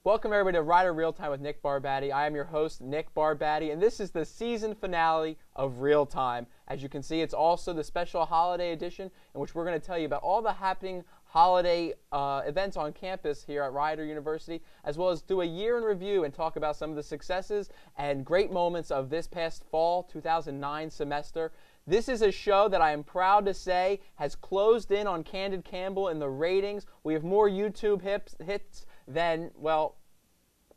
Welcome everybody to Rider Real Time with Nick Barbati. I am your host, Nick Barbati, and this is the season finale of Real Time. As you can see, it's also the special holiday edition in which we're going to tell you about all the happening holiday events on campus here at Rider University, as well as do a year in review and talk about some of the successes and great moments of this past fall 2009 semester. This is a show that I am proud to say has closed in on Candid Campbell in the ratings. We have more YouTube hits than, well,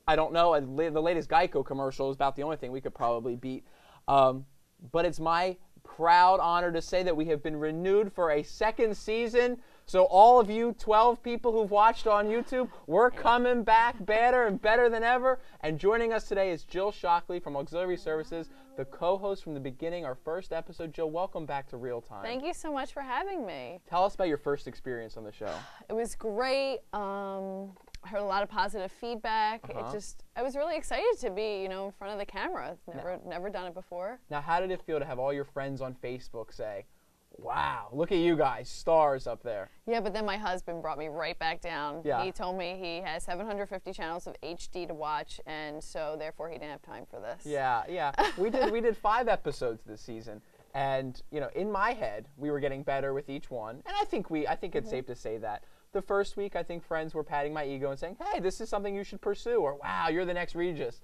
I don't know. The latest Geico commercial is about the only thing we could probably beat. But it's my proud honor to say that we have been renewed for a second season. So all of you 12 people who've watched on YouTube, we're coming back better and better than ever. And joining us today is Jill Shockley from Auxiliary Services, the co-host from the beginning, our first episode. Jill, welcome back to Real Time. Thank you so much for having me. Tell us about your first experience on the show. It was great. I heard a lot of positive feedback. I was really excited to be, in front of the camera. Never done it before. Now, how did it feel to have all your friends on Facebook say, wow, look at you guys, stars up there? Yeah, but then my husband brought me right back down. Yeah. He told me he has 750 channels of HD to watch, and so therefore he didn't have time for this. Yeah. We did 5 episodes this season, and in my head we were getting better with each one, and I think it's safe to say that. The first week, I think friends were patting my ego and saying, hey, this is something you should pursue, or wow, you're the next Regis.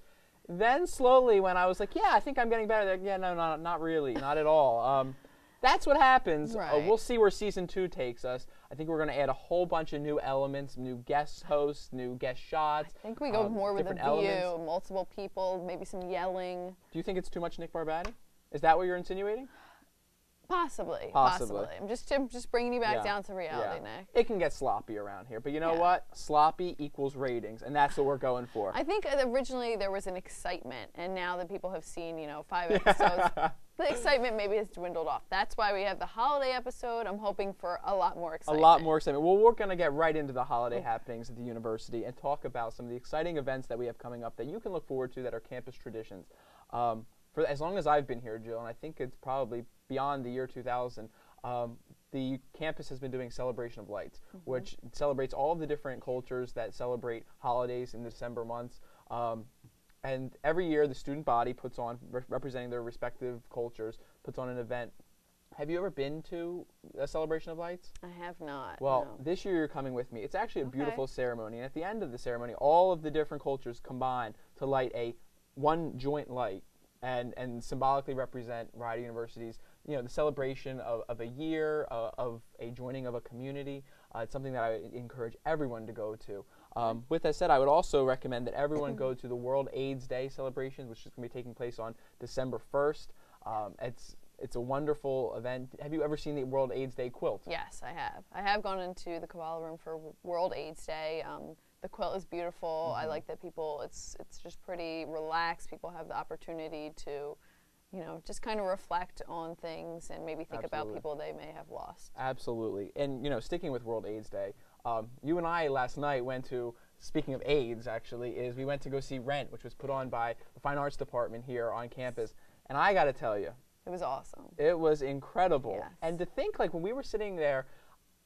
Then slowly, when I was like, yeah, I think I'm getting better, they're like, yeah, no, not really, not at all. That's what happens. Right. We'll see where season 2 takes us. I think we're going to add a whole bunch of new elements, new guest hosts, new guest shots. I think we go more with a view, elements. multiple people, maybe some yelling. Do you think it's too much Nick Barbati? Is that what you're insinuating? Possibly. I'm just bringing you back down to reality, Nick. It can get sloppy around here, but you know what? Sloppy equals ratings, and that's what we're going for. I think originally there was an excitement, and now that people have seen, 5 episodes, the excitement maybe has dwindled off. That's why we have the holiday episode. I'm hoping for a lot more excitement. A lot more excitement. Well, we're going to get right into the holiday happenings at the university and talk about some of the exciting events that we have coming up that you can look forward to that are campus traditions. For as long as I've been here, Jill, and I think it's probably beyond the year 2000, the campus has been doing Celebration of Lights, which celebrates all of the different cultures that celebrate holidays in the December months. And every year, the student body puts on, representing their respective cultures, puts on an event. Have you ever been to a Celebration of Lights? I have not. Well, no. This year you're coming with me. It's actually a beautiful ceremony, and at the end of the ceremony, all of the different cultures combine to light one joint light. And symbolically represent Rider University's, the celebration of a year, of a joining of a community. It's something that I encourage everyone to go to. With that said, I would also recommend that everyone go to the World AIDS Day celebrations, which is going to be taking place on December 1st. It's a wonderful event. Have you ever seen the World AIDS Day quilt? Yes, I have. I have gone into the Kabbalah room for World AIDS Day. The quilt is beautiful. I like that it's just pretty relaxed. People have the opportunity to, just kind of reflect on things and maybe think about people they may have lost. Absolutely. And, sticking with World AIDS Day, you and I last night went to, speaking of AIDS actually, we went to go see Rent, which was put on by the Fine Arts Department here on campus. And I got to tell you, it was awesome. It was incredible. Yes. And to think, when we were sitting there,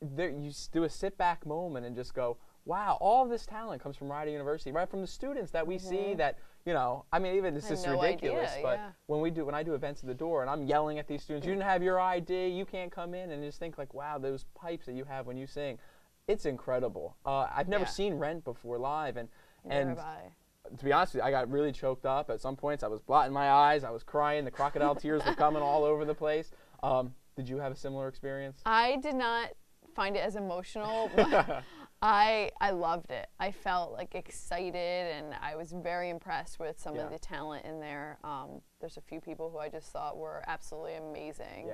you do a sit-back moment and just go, wow, all of this talent comes from Rider University, right from the students that we see that, even it's just ridiculous. But when I do events at the door and I'm yelling at these students, you didn't have your ID, you can't come in, and just think wow, those pipes that you have when you sing, it's incredible. I've never seen Rent before live, and to be honest with you, I got really choked up. At some points, I was blotting my eyes, I was crying, the crocodile tears were coming all over the place. Did you have a similar experience? I did not find it as emotional, but I loved it. I felt excited, and I was very impressed with some of the talent in there. There's a few people who I just thought were absolutely amazing,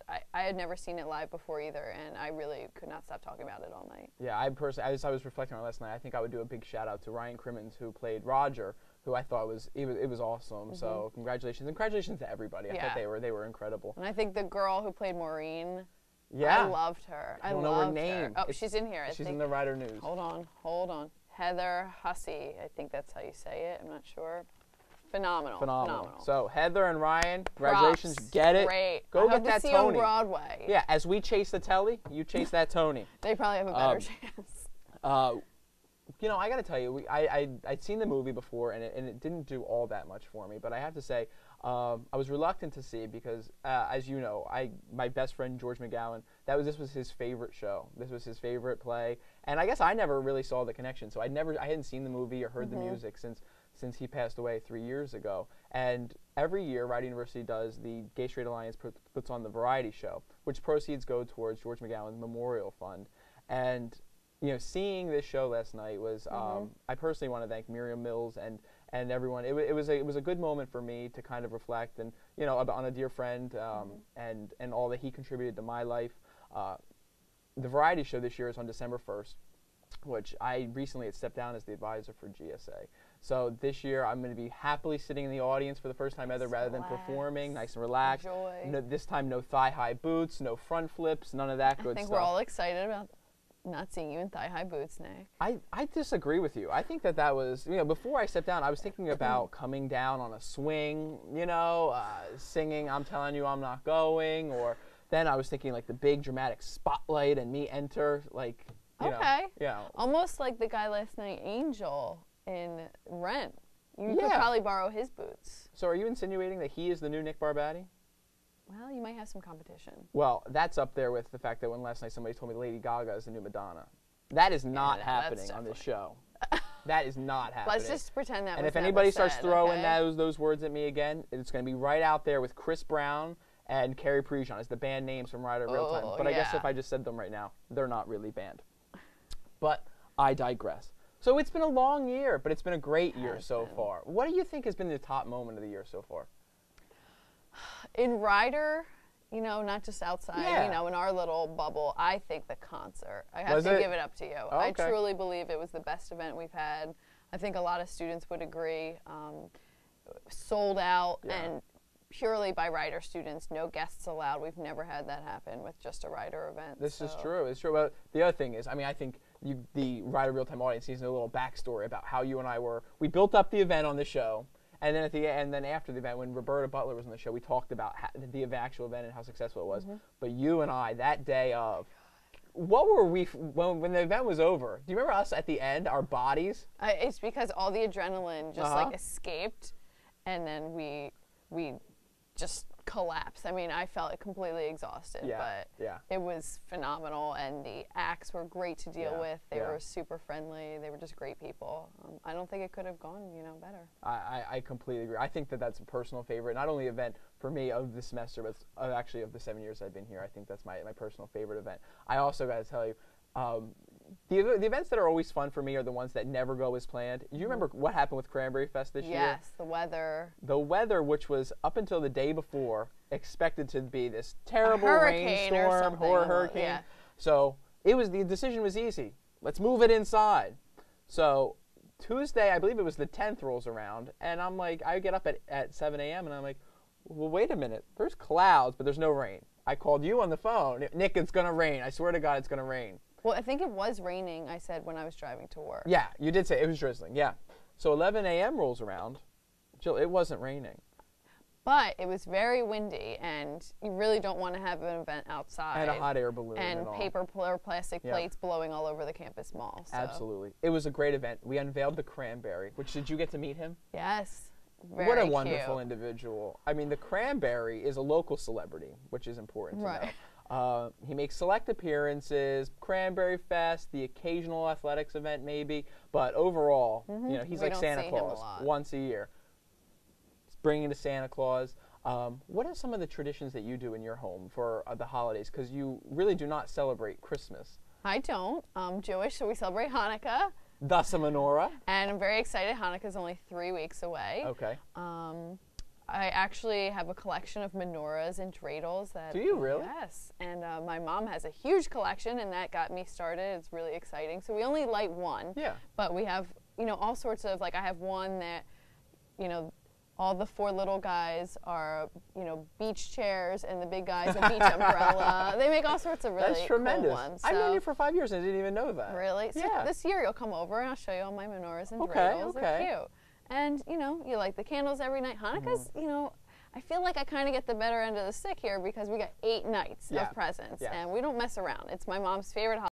I had never seen it live before either, and I really could not stop talking about it all night. Yeah, I was reflecting on it last night. I think I would do a big shout out to Ryan Crimmins, who played Roger, who I thought was awesome. So congratulations to everybody. I thought they were incredible. And I think the girl who played Maureen. Yeah. I loved her. I don't know her name. Oh, she's in here. She's in the Rider News. Hold on. Heather Hussey. I think that's how you say it. I'm not sure. Phenomenal. So Heather and Ryan, congratulations. Props. Get it. Great. Go I get hope that to see Tony. on Broadway. Yeah, as we chase the telly, you chase that Tony. They probably have a better chance. You know, I got to tell you, I'd seen the movie before, and it didn't do all that much for me. But I have to say, I was reluctant to see it because, as you know, my best friend George McGowan, this was his favorite show. This was his favorite play, and I guess I never really saw the connection. So I hadn't seen the movie or heard the music since he passed away 3 years ago. And every year, Rider University does the Gay Straight Alliance puts on the variety show, which proceeds go towards George McGowan's Memorial Fund, and you know, seeing this show last night was, I personally want to thank Miriam Mills and everyone. It was a good moment for me to kind of reflect and, you know, on a dear friend and all that he contributed to my life. The variety show this year is on December 1st, which I recently had stepped down as the advisor for GSA. So this year I'm going to be happily sitting in the audience for the first time ever rather than performing, nice and relaxed. Enjoy. This time no thigh-high boots, no front flips, none of that good stuff. I think we're all excited about not seeing you in thigh-high boots, Nick. I disagree with you. I think that was, you know, before I stepped down, I was thinking about coming down on a swing, you know, singing I'm Telling You I'm Not Going, or then I was thinking like the big dramatic spotlight and me enter, like, you know. Almost like the guy last night, Angel, in Rent. You could probably borrow his boots. So are you insinuating that he is the new Nick Barbati? Well, you might have some competition. Well, that's up there with the fact that when last night somebody told me Lady Gaga is the new Madonna. That is not happening on this show. That is not happening. Let's just pretend that. And if anybody starts throwing those words at me again, it's going to be right out there with Chris Brown and Carrie Prejean as the band names from Rider Real Time. But I guess if I just said them right now, they're not really banned. But I digress. So it's been a long year, but it's been a great year so far. What do you think has been the top moment of the year so far? In Rider, you know, not just outside, you know, in our little bubble, I think the concert. I have to give it up to you. Oh, I truly believe it was the best event we've had. I think a lot of students would agree. Sold out and purely by Rider students, no guests allowed. We've never had that happen with just a Rider event. This is true. It's true. But the other thing is, I mean, I think the Rider Real Time audience needs a little backstory about how you and I were. We built up the event on the show. And then after the event, when Roberta Butler was on the show, we talked about the actual event and how successful it was. But you and I, that day of, what were we when the event was over? Do you remember us at the end, our bodies? It's because all the adrenaline just like escaped, and then we just collapsed. I mean, I felt completely exhausted, but it was phenomenal, and the acts were great to deal with. They were super friendly. They were just great people. I don't think it could have gone, you know, better. I completely agree. I think that's a personal favorite, not only event for me of the semester, but actually of the 7 years I've been here. I think that's my personal favorite event. I also got to tell you, the events that are always fun for me are the ones that never go as planned. Do you remember what happened with Cranberry Fest this year? Yes, the weather. The weather, which was up until the day before expected to be this terrible rainstorm, hurricane. Yeah. So the decision was easy. Let's move it inside. So Tuesday, I believe it was the 10th, rolls around, and I'm like, I get up at 7 a.m. and I'm like, well, wait a minute. There's clouds, but there's no rain. I called you on the phone. Nick, it's going to rain. I swear to God, it's going to rain. Well, I think it was raining, I said, when I was driving to work. Yeah, you did say it was drizzling, yeah. So 11 a.m. rolls around. Jill, it wasn't raining. But it was very windy, and you really don't want to have an event outside. And a hot air balloon and paper or plastic plates blowing all over the campus mall. So. Absolutely. It was a great event. We unveiled the Cranberry, which, did you get to meet him? Yes. Very what a wonderful individual. I mean, the Cranberry is a local celebrity, which is important to know. He makes select appearances, Cranberry Fest, the occasional athletics event maybe, but overall, you know, he's like Santa Claus once a year. He's bringing to Santa Claus. What are some of the traditions that you do in your home for the holidays? Because you really do not celebrate Christmas. I don't. I'm Jewish, so we celebrate Hanukkah. Thus a menorah. And I'm very excited. Hanukkah's only 3 weeks away. Okay. I actually have a collection of menorahs and dreidels. Do you really? Yes. And my mom has a huge collection, and that got me started. It's really exciting. So we only light one. Yeah. But we have, you know, all sorts of, like, I have one that, you know, all the 4 little guys are, you know, beach chairs, and the big guy's a beach umbrella. They make all sorts of really cool ones. I've known you for 5 years and I didn't even know that. Really? So yeah. This year you'll come over and I'll show you all my menorahs and dreidels. Okay. They're cute. And, you know, you light the candles every night. Hanukkah's, you know, I feel like I kind of get the better end of the stick here because we got 8 nights of presents, and we don't mess around. It's my mom's favorite holiday.